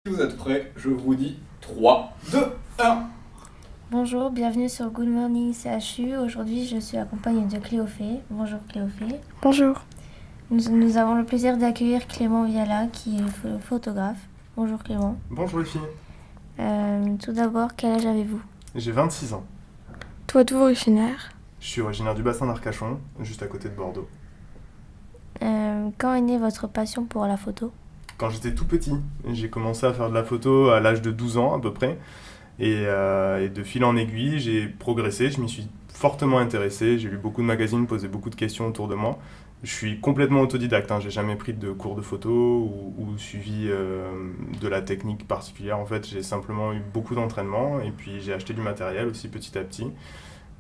Vous êtes prêts? Je vous dis 3, 2, 1. Bonjour, bienvenue sur Good Morning CHU. Aujourd'hui, je suis accompagnée de Cléophée. Bonjour Cléophée. Bonjour. Nous avons le plaisir d'accueillir Clément Viala, qui est photographe. Bonjour Clément. Bonjour les filles. Tout d'abord, quel âge avez-vous? J'ai 26 ans. Toi, d'où originaire? Je suis originaire du bassin d'Arcachon, juste à côté de Bordeaux. Quand est née votre passion pour la photo? Quand j'étais tout petit, j'ai commencé à faire de la photo à l'âge de 12 ans à peu près. Et de fil en aiguille, j'ai progressé, je m'y suis fortement intéressé. J'ai lu beaucoup de magazines, posé beaucoup de questions autour de moi. Je suis complètement autodidacte, j'ai jamais pris de cours de photo ou suivi de la technique particulière. En fait, j'ai simplement eu beaucoup d'entraînement et puis j'ai acheté du matériel aussi petit à petit.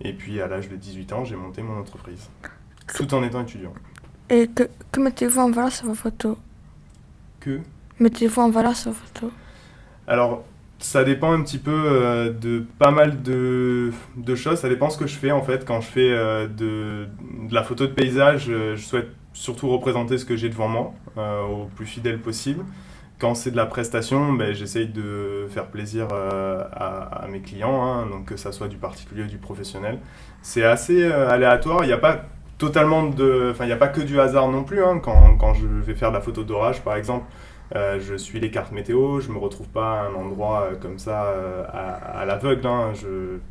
Et puis à l'âge de 18 ans, j'ai monté mon entreprise, tout en étant étudiant. Et que mettez-vous en valeur sur vos photos? Que Mettez-vous en valeur sur vos photos? Alors, ça dépend un petit peu de pas mal de choses. Ça dépend ce que je fais en fait. Quand je fais de la photo de paysage, je souhaite surtout représenter ce que j'ai devant moi au plus fidèle possible. Quand c'est de la prestation, j'essaye de faire plaisir à mes clients, donc que ça soit du particulier ou du professionnel. C'est assez aléatoire. Il n'y a pas il n'y a pas que du hasard non plus. Quand je vais faire de la photo d'orage, par exemple, je suis les cartes météo, je me retrouve pas à un endroit comme ça à l'aveugle.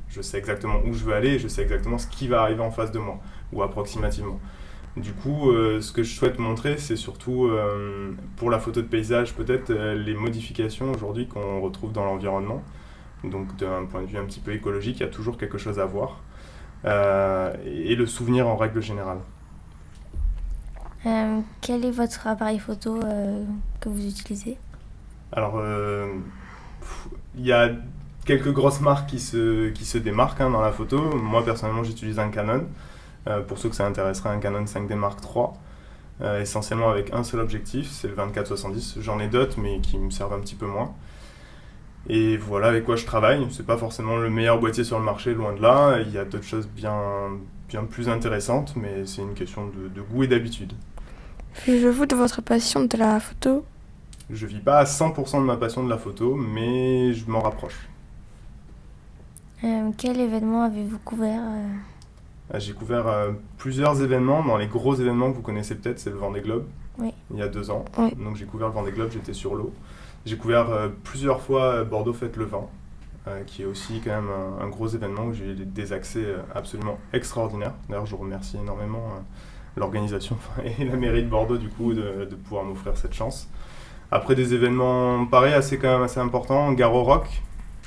Je sais exactement où je veux aller, je sais exactement ce qui va arriver en face de moi, ou approximativement. Du coup, ce que je souhaite montrer, c'est surtout, pour la photo de paysage, peut-être les modifications aujourd'hui qu'on retrouve dans l'environnement. Donc d'un point de vue un petit peu écologique, il y a toujours quelque chose à voir. Et le souvenir en règle générale. Quel est votre appareil photo que vous utilisez? Alors, il y a quelques grosses marques qui se démarquent dans la photo. Moi, personnellement, j'utilise un Canon. Pour ceux que ça intéresserait, un Canon 5D Mark III, essentiellement avec un seul objectif, c'est le 24-70. J'en ai d'autres, mais qui me servent un petit peu moins. Et voilà avec quoi je travaille. C'est pas forcément le meilleur boîtier sur le marché, loin de là. Il y a d'autres choses bien plus intéressantes, mais c'est une question de goût et d'habitude. Vivez-vous de votre passion de la photo? Je vis pas à 100% de ma passion de la photo, mais je m'en rapproche. Quel événement avez-vous couvert J'ai couvert plusieurs événements. Dans les gros événements que vous connaissez peut-être, c'est le Vendée Globe, Oui. il y a 2 ans. Oui. Donc j'ai couvert le Vendée Globe, j'étais sur l'eau. J'ai couvert plusieurs fois Bordeaux Fête le Vin, qui est aussi quand même un gros événement où j'ai eu des accès absolument extraordinaires. D'ailleurs, je remercie énormément l'organisation et la mairie de Bordeaux du coup de pouvoir m'offrir cette chance. Après des événements pareils, quand même assez importants, Garo Rock,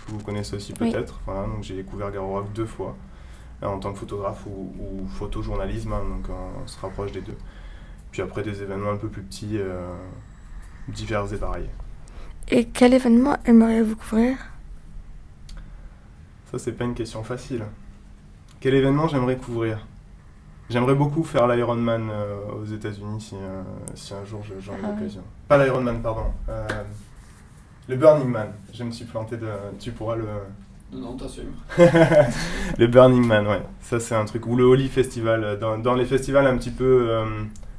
que vous connaissez aussi peut-être. Oui. Voilà, donc j'ai découvert Garo Rock 2 fois en tant que photographe ou photojournalisme, donc on se rapproche des deux. Puis après des événements un peu plus petits, divers et variés. Et quel événement aimeriez-vous couvrir? Ça, c'est pas une question facile. Quel événement j'aimerais couvrir? J'aimerais beaucoup faire l'Ironman aux États-Unis si un jour j'en ai l'occasion. Pas l'Ironman, pardon. Le Burning Man. Je me suis planté de. Tu pourras le. Non, t'assumes. Le Burning Man, ouais. Ça, c'est un truc. Ou le Holi Festival. Dans les festivals un petit peu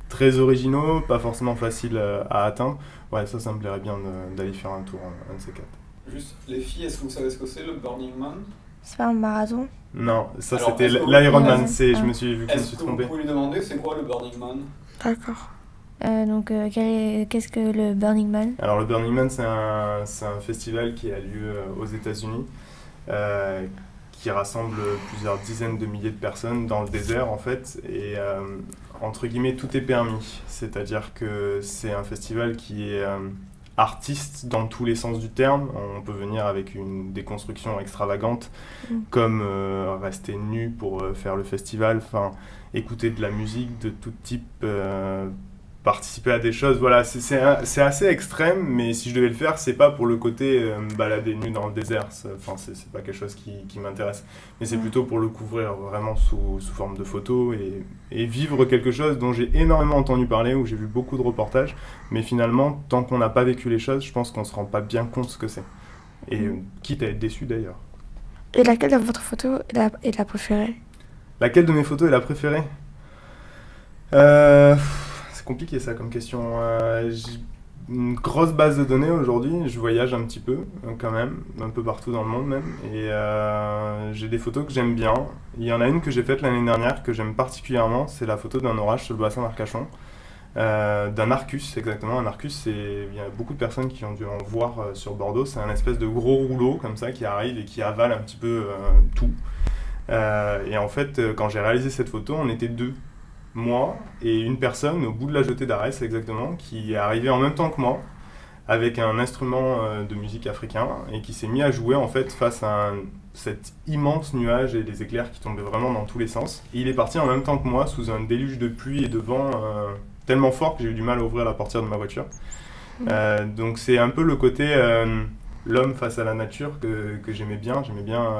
très originaux, pas forcément faciles à atteindre. Ouais, ça me plairait bien d'aller faire un tour, un de ces quatre. Juste, les filles, est-ce que vous savez ce que c'est le Burning Man? C'est pas un marathon? Non, ça Alors, c'était est-ce que l'Ironman. vous- Je me suis Est-ce que vous trompé. pouvez lui demander c'est quoi le Burning Man? D'accord. Qu'est-ce que le Burning Man? Alors le Burning Man, c'est un festival qui a lieu aux États-Unis, qui rassemble plusieurs dizaines de milliers de personnes dans le désert en fait, et entre guillemets tout est permis. C'est-à-dire que c'est un festival qui est artiste dans tous les sens du terme. On peut venir avec des constructions extravagantes, comme rester nu pour faire le festival, écouter de la musique de tout type, participer à des choses. Voilà, c'est assez extrême, mais si je devais le faire, c'est pas pour le côté me balader nu dans le désert. C'est pas quelque chose qui m'intéresse, mais c'est plutôt pour le couvrir vraiment sous forme de photos et vivre quelque chose dont j'ai énormément entendu parler, où j'ai vu beaucoup de reportages, mais finalement, tant qu'on n'a pas vécu les choses, je pense qu'on se rend pas bien compte ce que c'est. Et quitte à être déçu d'ailleurs. Et laquelle de votre photo est la préférée? Laquelle de mes photos est la préférée? C'est compliqué ça comme question. une grosse base de données aujourd'hui. Je voyage un petit peu, quand même, un peu partout dans le monde même. Et j'ai des photos que j'aime bien. Il y en a une que j'ai faite l'année dernière que j'aime particulièrement. C'est la photo d'un orage sur le bassin d'Arcachon. D'un Arcus, exactement. Un Arcus, il y a beaucoup de personnes qui ont dû en voir sur Bordeaux. C'est un espèce de gros rouleau comme ça qui arrive et qui avale un petit peu tout. Et en fait, quand j'ai réalisé cette photo, on était deux. Moi et une personne au bout de la jetée d'Arès exactement, qui est arrivée en même temps que moi avec un instrument de musique africain et qui s'est mis à jouer en fait face à cet immense nuage et des éclairs qui tombaient vraiment dans tous les sens. Et il est parti en même temps que moi sous un déluge de pluie et de vent tellement fort que j'ai eu du mal à ouvrir la portière de ma voiture. Donc c'est un peu le côté l'homme face à la nature que j'aimais bien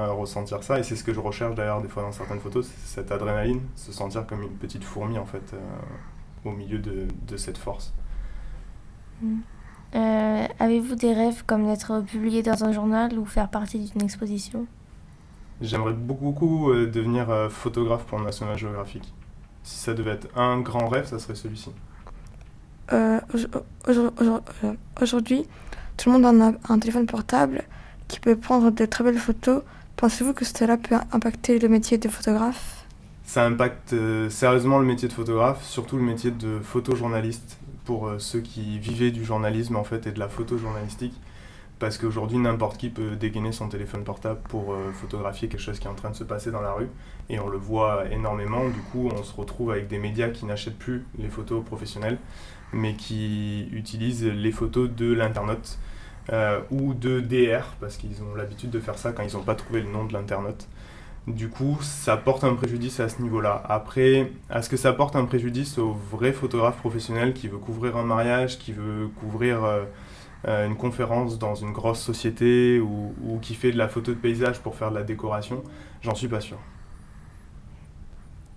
ressentir ça, et c'est ce que je recherche d'ailleurs des fois dans certaines photos, c'est cette adrénaline, se sentir comme une petite fourmi en fait au milieu de cette force. Avez-vous des rêves comme d'être publié dans un journal ou faire partie d'une exposition? J'aimerais beaucoup devenir photographe pour National Geographic. Si ça devait être un grand rêve, ça serait celui-ci. Aujourd'hui, tout le monde a un téléphone portable qui peut prendre de très belles photos. Pensez-vous que cela peut impacter le métier de photographe? Ça impacte sérieusement le métier de photographe, surtout le métier de photojournaliste, pour ceux qui vivaient du journalisme en fait et de la photojournalistique. Parce qu'aujourd'hui, n'importe qui peut dégainer son téléphone portable pour photographier quelque chose qui est en train de se passer dans la rue. Et on le voit énormément. Du coup, on se retrouve avec des médias qui n'achètent plus les photos professionnelles, mais qui utilisent les photos de l'internaute ou de DR, parce qu'ils ont l'habitude de faire ça quand ils n'ont pas trouvé le nom de l'internaute. Du coup, ça porte un préjudice à ce niveau-là. Après, est-ce que ça porte un préjudice au vrai photographe professionnel qui veut couvrir un mariage, qui veut couvrir une conférence dans une grosse société ou qui fait de la photo de paysage pour faire de la décoration? J'en suis pas sûr.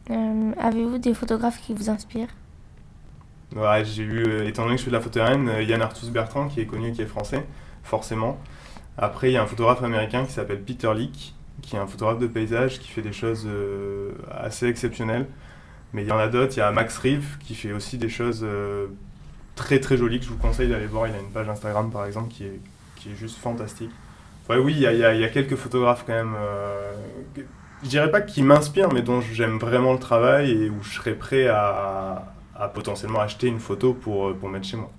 Avez-vous des photographes qui vous inspirent? Ouais, j'ai eu, étant donné que je fais de la photo aérienne, Yann Arthus Bertrand qui est connu, qui est français, forcément. Après, il y a un photographe américain qui s'appelle Peter Leak, qui est un photographe de paysage qui fait des choses assez exceptionnelles. Mais il y en a d'autres, il y a Max Reeve qui fait aussi des choses très très jolies que je vous conseille d'aller voir. Il a une page Instagram par exemple qui est juste fantastique. Ouais, oui, il y a quelques photographes quand même, je dirais pas qui m'inspirent, mais dont j'aime vraiment le travail et où je serais prêt à potentiellement acheter une photo pour mettre chez moi.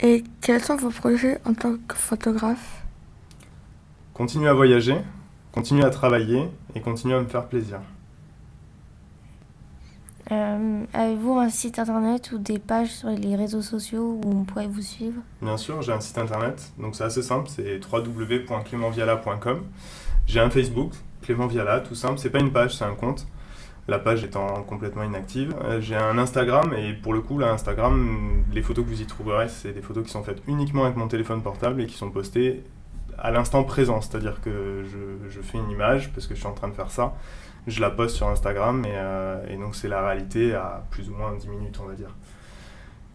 Et quels sont vos projets en tant que photographe? Continuer à voyager, continuer à travailler et continuer à me faire plaisir. Avez-vous un site internet ou des pages sur les réseaux sociaux où on pourrait vous suivre? Bien sûr, j'ai un site internet, donc c'est assez simple, c'est www.clementviala.com. J'ai un Facebook, Clément Viala, tout simple, c'est pas une page, c'est un compte. La page étant complètement inactive. J'ai un Instagram, et pour le coup, là, Instagram, les photos que vous y trouverez, c'est des photos qui sont faites uniquement avec mon téléphone portable et qui sont postées à l'instant présent. C'est-à-dire que je fais une image, parce que je suis en train de faire ça, je la poste sur Instagram, et donc c'est la réalité à plus ou moins 10 minutes, on va dire.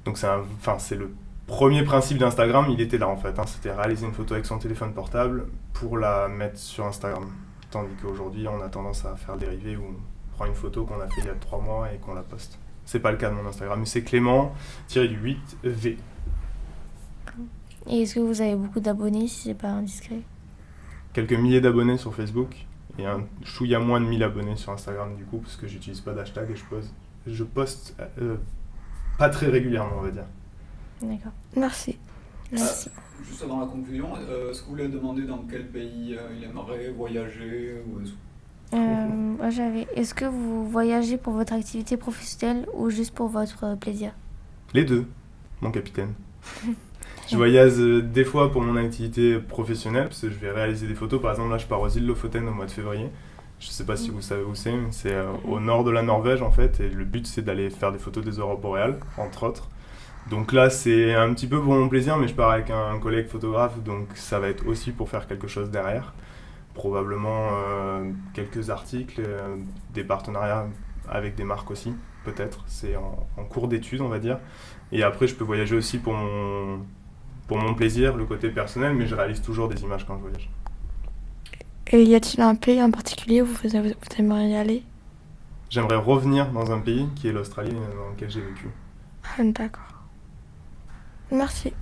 Donc c'est le premier principe d'Instagram, il était là en fait. C'était réaliser une photo avec son téléphone portable pour la mettre sur Instagram. Tandis qu'aujourd'hui, on a tendance à faire dériver où on prend une photo qu'on a fait il y a 3 mois et qu'on la poste. C'est pas le cas de mon Instagram, mais c'est Clément-8V. Et est-ce que vous avez beaucoup d'abonnés, si c'est pas indiscret? Quelques milliers d'abonnés sur Facebook et un chouïa moins de 1000 abonnés sur Instagram du coup, parce que j'utilise pas d'hashtag et je poste pas très régulièrement, on va dire. D'accord. Merci. Merci. Juste avant la conclusion, est-ce que vous voulez demander dans quel pays il aimerait voyager ou Moi j'avais. Est-ce que vous voyagez pour votre activité professionnelle ou juste pour votre plaisir? Les deux, mon capitaine. Je voyage des fois pour mon activité professionnelle, parce que je vais réaliser des photos. Par exemple, là, je pars aux îles Lofoten au mois de février. Je sais pas si vous savez où c'est, mais c'est au nord de la Norvège, en fait. Et le but, c'est d'aller faire des photos des aurores boréales, entre autres. Donc là, c'est un petit peu pour mon plaisir, mais je pars avec un collègue photographe, donc ça va être aussi pour faire quelque chose derrière. Probablement quelques articles, des partenariats avec des marques aussi, peut-être. C'est en cours d'étude, on va dire. Et après, je peux voyager aussi pour mon plaisir, le côté personnel, mais je réalise toujours des images quand je voyage. Et y a-t-il un pays en particulier où vous aimeriez y aller? J'aimerais revenir dans un pays qui est l'Australie, dans lequel j'ai vécu. Ah, d'accord. Merci.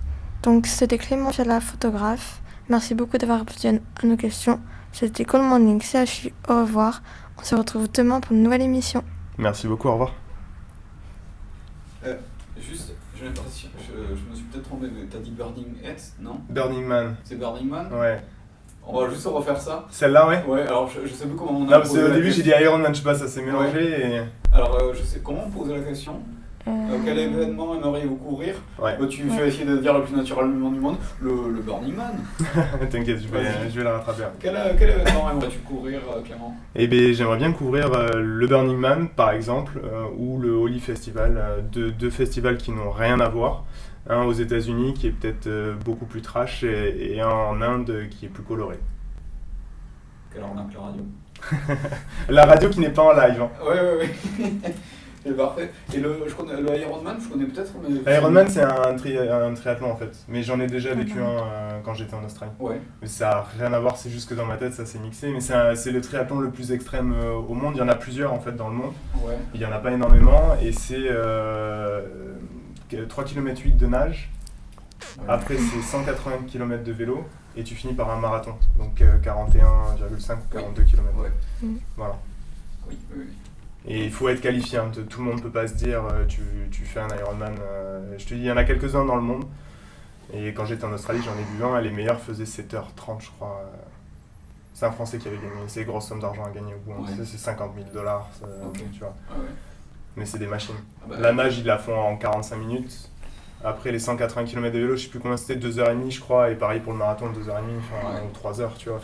Donc c'était Clément la photographe. Merci beaucoup d'avoir répondu à nos questions. C'était Good Morning CHU. Au revoir. On se retrouve demain pour une nouvelle émission. Merci beaucoup, au revoir. Juste, j'ai l'impression, je me suis peut-être trompé, mais t'as dit Burning Heads, non? Burning Man. C'est Burning Man? Ouais. On va juste refaire ça. Celle-là, ouais. Ouais, alors je sais plus comment on a Non, parce posé qu'au la début j'ai question. dit Iron Man, je sais pas, ça s'est mélangé et... Alors, je sais comment on posait la question. Quel événement aimeriez-vous couvrir? Ouais. Bah, tu vas essayer de dire le plus naturellement du monde, le Burning Man. T'inquiète, je vais la rattraper. Quel événement aimerais-tu couvrir, Clément? Eh bien, j'aimerais bien couvrir le Burning Man, par exemple, ou le Holi Festival, deux festivals qui n'ont rien à voir. Un aux États-Unis qui est peut-être beaucoup plus trash et un en Inde qui est plus coloré. Quelle arnaque la radio. La radio qui n'est pas en live. Hein. Ouais. C'est parfait. Et le Ironman, je connais peut-être, mais... Ironman, c'est un triathlon en fait. Mais j'en ai déjà vécu un quand j'étais en Australie. Ouais. Mais ça n'a rien à voir, c'est juste que dans ma tête ça s'est mixé. Mais c'est le triathlon le plus extrême au monde. Il y en a plusieurs en fait dans le monde. Ouais. Il n'y en a pas énormément. Et c'est 3 km 8 de nage. Ouais. Après, c'est 180 km de vélo. Et tu finis par un marathon. Donc 41,5 ou 42 km. Ouais. Voilà. Oui. Et il faut être qualifié, hein. Tout le monde ne peut pas se dire tu fais un Ironman. Je te dis, il y en a quelques-uns dans le monde. Et quand j'étais en Australie, j'en ai vu un, et les meilleurs faisaient 7h30, je crois. C'est un Français qui avait gagné, c'est une grosse somme d'argent à gagner au bout. Ouais. C'est 50 000 $, Ok. tu vois. Ouais. Mais c'est des machines. Ah bah, La nage, ils la font en 45 minutes. Après les 180 km de vélo, je sais plus combien c'était, 2h30 je crois. Et pareil pour le marathon, 2h30, Ouais. ou 3h, tu vois.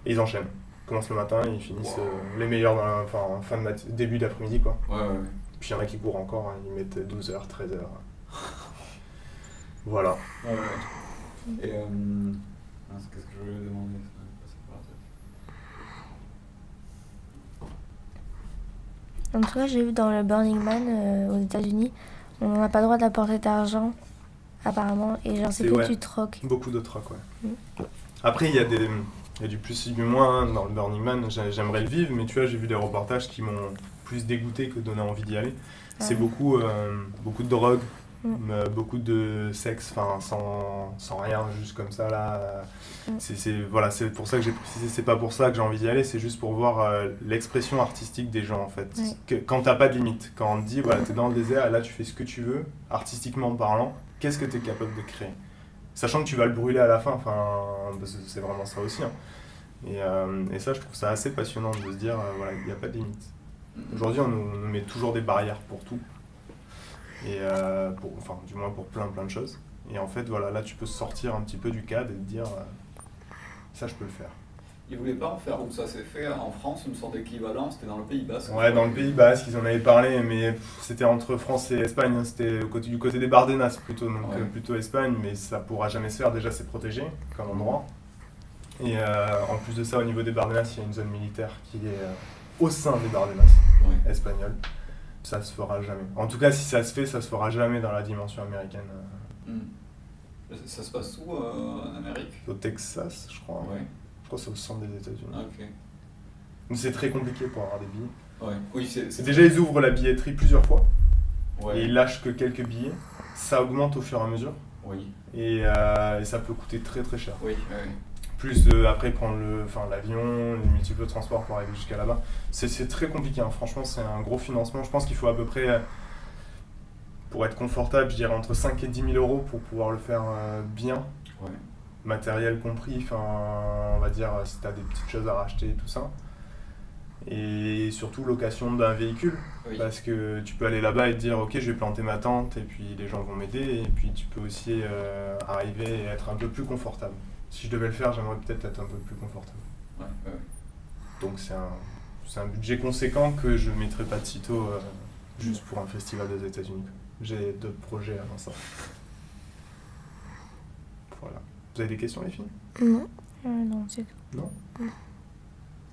Et ils enchaînent. Ils commencent le matin et ils finissent les meilleurs en fin de début d'après-midi, quoi. Ouais. Puis il y en a qui courent encore, hein, ils mettent 12h, 13h. Voilà. Ouais. Et qu'est-ce que je voulais demander? Ça m'est passé par la tête. En tout cas, j'ai vu dans le Burning Man aux États-Unis, on n'a pas le droit d'apporter d'argent, apparemment, et genre c'est C'est que ouais. tu troques. Beaucoup de trucs, ouais. Après, il y a du plus et du moins hein, dans le Burning Man. J'aimerais le vivre, mais tu vois, j'ai vu des reportages qui m'ont plus dégoûté que donné envie d'y aller. C'est beaucoup de drogue, beaucoup de sexe, sans rien, juste comme ça là. C'est pour ça que j'ai précisé, c'est pas pour ça que j'ai envie d'y aller, c'est juste pour voir l'expression artistique des gens en fait. Quand t'as pas de limite, quand on te dit voilà, t'es dans le désert et là tu fais ce que tu veux, artistiquement parlant, qu'est-ce que t'es capable de créer? Sachant que tu vas le brûler à la fin, c'est vraiment ça aussi. Hein. Et ça, je trouve ça assez passionnant de se dire, voilà, il n'y a pas de limite. Aujourd'hui, on nous met toujours des barrières pour tout. Et du moins pour plein de choses. Et en fait, voilà, là, tu peux sortir un petit peu du cadre et te dire, ça, je peux le faire. Ils voulaient pas en faire où ça s'est fait en France, une sorte d'équivalent, c'était dans le Pays Basque. Ouais, dans le Pays Basque, ils en avaient parlé, mais c'était entre France et Espagne, hein, c'était du côté des Bardenas plutôt, donc plutôt Espagne, mais ça pourra jamais se faire, déjà c'est protégé comme endroit. Et en plus de ça, au niveau des Bardenas, il y a une zone militaire qui est au sein des Bardenas espagnoles. Ça se fera jamais. En tout cas, si ça se fait, ça se fera jamais dans la dimension américaine. Ça se passe où en Amérique? Au Texas, je crois. Ouais. Je crois que c'est au centre des États-Unis. Ok. Donc c'est très compliqué pour avoir des billets. Ouais. Oui, c'est Déjà, ils ouvrent la billetterie plusieurs fois. Ouais. Et ils lâchent que quelques billets. Ça augmente au fur et à mesure. Oui. Et ça peut coûter très très cher. Oui. Plus après prendre l'avion, les multiples transports pour arriver jusqu'à là-bas. C'est très compliqué, hein. Franchement, c'est un gros financement. Je pense qu'il faut à peu près, pour être confortable, je dirais entre 5 et 10 000 euros pour pouvoir le faire bien. Ouais. Matériel compris, on va dire si tu as des petites choses à racheter et tout ça. Et surtout location d'un véhicule, parce que tu peux aller là-bas et te dire ok, je vais planter ma tente et puis les gens vont m'aider, et puis tu peux aussi arriver et être un peu plus confortable. Si je devais le faire, j'aimerais peut-être être un peu plus confortable. Ouais. Donc c'est un budget conséquent que je ne mettrai pas de sitôt juste pour un festival des États-Unis. J'ai d'autres projets avant ça. Voilà. Vous avez des questions, les filles? Non. Non, c'est tout. Non.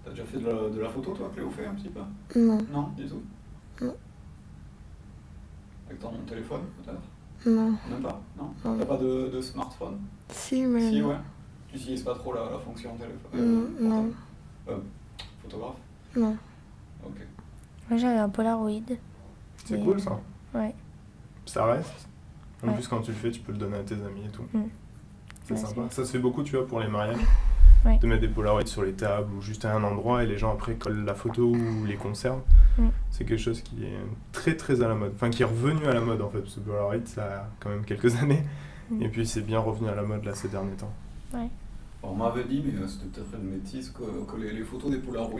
T'as déjà fait de la photo, toi, Cléo, fait un petit peu? Non. Non, du tout? Non. Avec ton téléphone, peut-être? Non. Même pas? Non? Non. T'as pas de smartphone? Si, mais Si, non. ouais. Tu n'utilises pas trop la fonction téléphone? Non. Photographe? Non. Ok. Moi j'avais un Polaroid. C'est Et- cool ça. Ouais. Ça reste. En Ouais. plus, quand tu le fais, tu peux le donner à tes amis et tout. C'est Ouais, sympa. c'est- Ça se fait beaucoup, tu vois, pour les mariages. Ouais. De mettre des Polaroids sur les tables ou juste à un endroit et les gens après collent la photo ou les conservent. Mm. C'est quelque chose qui est très très à la mode. Enfin, qui est revenu à la mode en fait, parce que Polaroid, ça a quand même quelques années. Mm. Et puis c'est bien revenu à la mode là ces derniers temps. On m'avait dit, mais c'était peut-être une bêtise, que les photos des Polaroid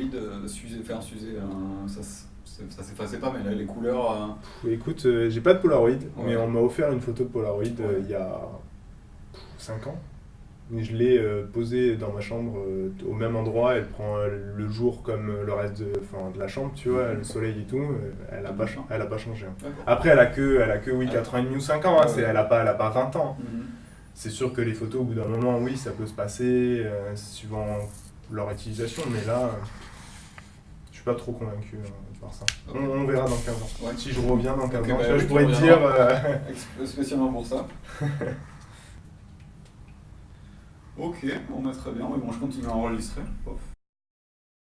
faire s'user, ça s'effaçait pas, mais là, les couleurs. Écoute, j'ai pas de Polaroid, mais Ouais. on m'a offert une photo de Polaroid il y a 5 ans. Et je l'ai posée dans ma chambre au même endroit. Elle prend le jour comme le reste de la chambre, tu vois, le soleil et tout. Elle a pas changé. Hein. D'accord. Après, elle a que oui, 4 ans et demi ou 5 ans. Hein, Ouais. elle a pas 20 ans. Mhm. C'est sûr que les photos, au bout d'un moment, oui, ça peut se passer suivant leur utilisation. Mais là, je suis pas trop convaincu par ça. Ok. On verra dans 15 ans. Ouais. Si je reviens dans 15 Ok, ans, bah tu vois, oui, je tu pourrais te reviendras. dire... Spécialement pour ça. Ok, bon, bah, très bien. Mais bon, je continue à enregistrer. Pof.